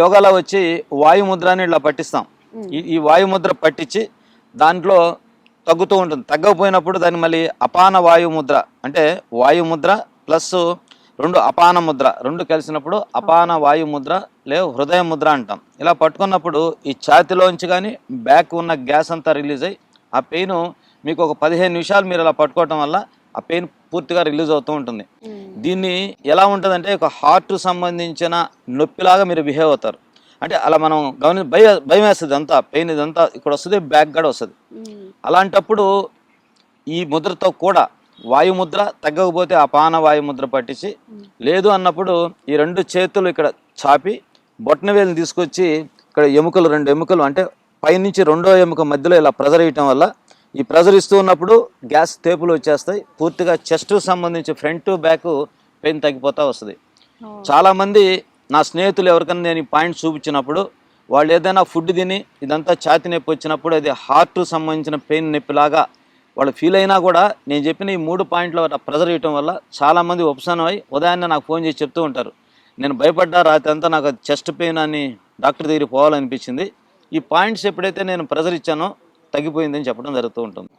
యోగాలో వచ్చి వాయుముద్ర అని ఇట్లా పట్టిస్తాం. ఈ వాయుముద్ర పట్టించి దాంట్లో తగ్గుతూ ఉంటుంది. తగ్గకపోయినప్పుడు దాన్ని మళ్ళీ అపాన వాయుముద్ర అంటే వాయుముద్ర ప్లస్ 2 అపాన ముద్ర 2 కలిసినప్పుడు అపాన వాయుముద్ర లేదా హృదయ ముద్ర అంటాం. ఇలా పట్టుకున్నప్పుడు ఈ ఛాతిలోంచి కానీ బ్యాక్ ఉన్న గ్యాస్ అంతా రిలీజ్ అయ్యి ఆ పెయిన్ మీకు ఒక 15 నిమిషాలు మీరు ఇలా పట్టుకోవటం వల్ల ఆ పెయిన్ పూర్తిగా రిలీజ్ అవుతూ ఉంటుంది. దీన్ని ఎలా ఉంటుందంటే ఒక హార్ట్ సంబంధించిన నొప్పిలాగా మీరు బిహేవ్ అవుతారు. అంటే అలా మనం భయం వేస్తుంది. అంతా పెయిన్ ఇదంతా ఇక్కడ వస్తుంది, బ్యాక్ కూడా వస్తుంది. అలాంటప్పుడు ఈ ముద్రతో కూడా వాయుముద్ర తగ్గకపోతే అపాన వాయుముద్ర పట్టించి, లేదు అన్నప్పుడు ఈ 2 చేతులు ఇక్కడ చాపి బొట్టనవేలుని తీసుకొచ్చి ఇక్కడ ఎముకలు 2 ఎముకలు అంటే పైనుంచి 2వ ఎముక మధ్యలో ఇలా ప్రెజర్ వేయటం వల్ల ఈ ప్రెజర్ ఇస్తూ ఉన్నప్పుడు గ్యాస్ తేపులు వచ్చేస్తాయి. పూర్తిగా చెస్ట్ సంబంధించి ఫ్రంట్ బ్యాక్ పెయిన్ తగ్గిపోతూ వస్తుంది. చాలామంది నా స్నేహితులు ఎవరికైనా నేను ఈ పాయింట్ చూపించినప్పుడు వాళ్ళు ఏదైనా ఫుడ్ తిని ఇదంతా ఛాతి నొప్పి వచ్చినప్పుడు అది హార్ట్ సంబంధించిన పెయిన్ నొప్పిలాగా వాళ్ళు ఫీల్ అయినా కూడా నేను చెప్పిన ఈ 3 పాయింట్ల ప్రెజర్ ఇవ్వటం వల్ల చాలామంది ఉపశమనం అయ్యి ఉదయాన్నే నాకు ఫోన్ చేసి చెప్తూ ఉంటారు, నేను భయపడ్డా రాత్రి అంతా నాకు చెస్ట్ పెయిన్ అని డాక్టర్ దగ్గరికి పోవాలనిపించింది, ఈ పాయింట్స్ ఎప్పుడైతే నేను ప్రెజర్ ఇచ్చానో తగ్గిపోయిందని చెప్పడం జరుగుతూ ఉంటుంది.